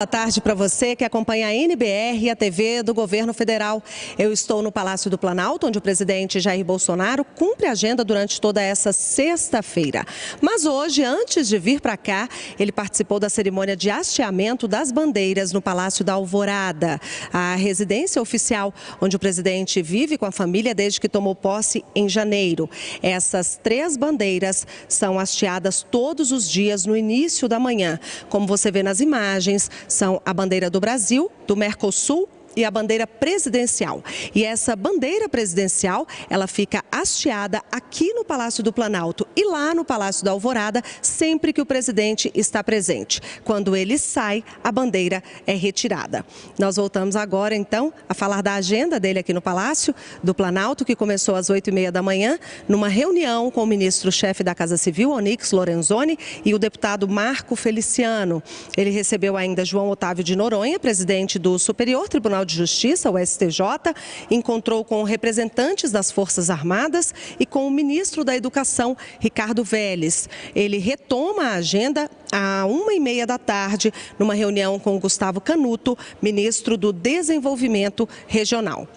Boa tarde para você que acompanha a NBR e a TV do Governo Federal. Eu estou no Palácio do Planalto, onde o presidente Jair Bolsonaro cumpre a agenda durante toda essa sexta-feira. Mas hoje, antes de vir para cá, ele participou da cerimônia de hasteamento das bandeiras no Palácio da Alvorada, a residência oficial onde o presidente vive com a família desde que tomou posse em janeiro. Essas 3 bandeiras são hasteadas todos os dias no início da manhã. Como você vê nas imagens, são a bandeira do Brasil, do Mercosul e a bandeira presidencial. E essa bandeira presidencial, ela fica hasteada aqui no Palácio do Planalto e lá no Palácio da Alvorada, sempre que o presidente está presente. Quando ele sai, a bandeira é retirada. Nós voltamos agora, então, a falar da agenda dele aqui no Palácio do Planalto, que começou às 8h30 da manhã, numa reunião com o ministro-chefe da Casa Civil, Onyx Lorenzoni, e o deputado Marco Feliciano. Ele recebeu ainda João Otávio de Noronha, presidente do Superior Tribunal de Justiça, o STJ, encontrou com representantes das Forças Armadas e com o ministro da Educação, Ricardo Vélez. Ele retoma a agenda às 1h30 da tarde, numa reunião com Gustavo Canuto, ministro do Desenvolvimento Regional.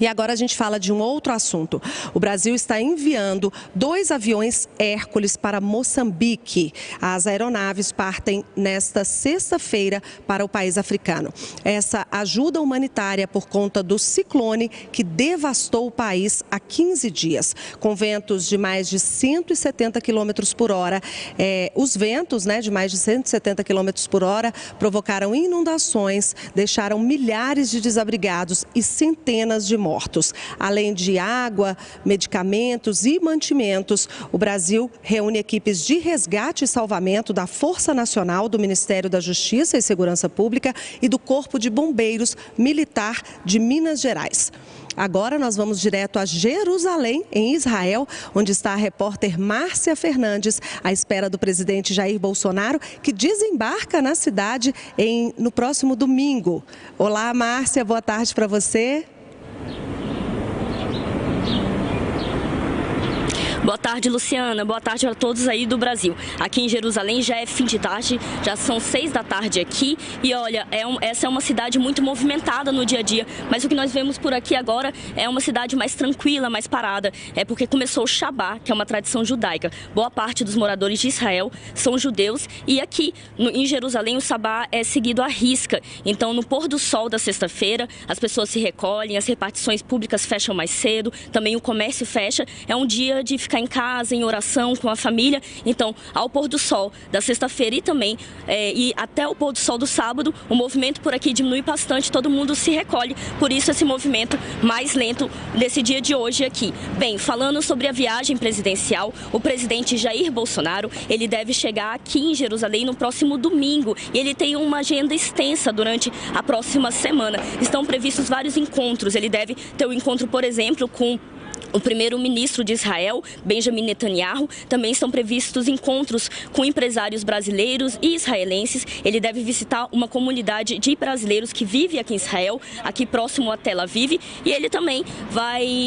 E agora a gente fala de um outro assunto. O Brasil está enviando 2 aviões Hércules para Moçambique. As aeronaves partem nesta sexta-feira para o país africano. Essa ajuda humanitária por conta do ciclone que devastou o país há 15 dias. Com ventos de mais de 170 km por hora, os ventos de mais de 170 km por hora provocaram inundações, deixaram milhares de desabrigados e centenas de mortos. Além de água, medicamentos e mantimentos, o Brasil reúne equipes de resgate e salvamento da Força Nacional, do Ministério da Justiça e Segurança Pública e do Corpo de Bombeiros Militar de Minas Gerais. Agora nós vamos direto a Jerusalém, em Israel, onde está a repórter Márcia Fernandes, à espera do presidente Jair Bolsonaro, que desembarca na cidade no próximo domingo. Olá, Márcia, boa tarde para você. Boa tarde, Luciana. Boa tarde a todos aí do Brasil. Aqui em Jerusalém já é fim de tarde, já são 6 da tarde aqui. E olha, essa é uma cidade muito movimentada no dia a dia. Mas o que nós vemos por aqui agora é uma cidade mais tranquila, mais parada. É porque começou o Shabá, que é uma tradição judaica. Boa parte dos moradores de Israel são judeus. E aqui em Jerusalém o Shabá é seguido à risca. Então, no pôr do sol da sexta-feira, as pessoas se recolhem, as repartições públicas fecham mais cedo, também o comércio fecha. É um dia de ficar em casa, em oração, com a família. Então, ao pôr do sol da sexta-feira e também e até o pôr do sol do sábado, o movimento por aqui diminui bastante, todo mundo se recolhe, por isso esse movimento mais lento desse dia de hoje aqui. Bem, falando sobre a viagem presidencial, o presidente Jair Bolsonaro, ele deve chegar aqui em Jerusalém no próximo domingo e ele tem uma agenda extensa durante a próxima semana. Estão previstos vários encontros, ele deve ter um encontro, por exemplo, com o primeiro-ministro de Israel, Benjamin Netanyahu. Também estão previstos encontros com empresários brasileiros e israelenses. Ele deve visitar uma comunidade de brasileiros que vive aqui em Israel, aqui próximo a Tel Aviv. E ele também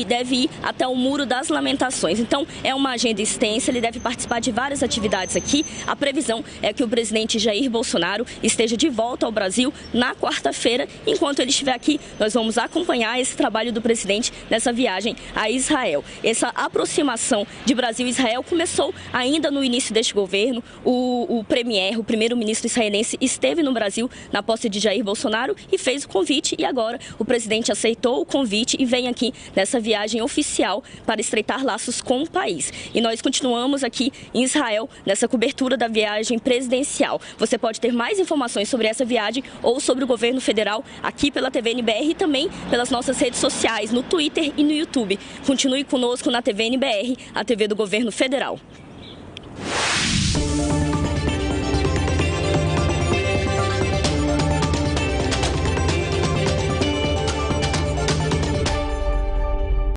deve ir até o Muro das Lamentações. Então, é uma agenda extensa, ele deve participar de várias atividades aqui. A previsão é que o presidente Jair Bolsonaro esteja de volta ao Brasil na quarta-feira. Enquanto ele estiver aqui, nós vamos acompanhar esse trabalho do presidente nessa viagem a Israel. Essa aproximação de Brasil e Israel começou ainda no início deste governo. O primeiro-ministro israelense, esteve no Brasil na posse de Jair Bolsonaro e fez o convite. E agora o presidente aceitou o convite e vem aqui nessa viagem oficial para estreitar laços com o país. E nós continuamos aqui em Israel nessa cobertura da viagem presidencial. Você pode ter mais informações sobre essa viagem ou sobre o governo federal aqui pela TV NBR e também pelas nossas redes sociais, no Twitter e no YouTube. Continue conosco na TV NBR, a TV do Governo Federal.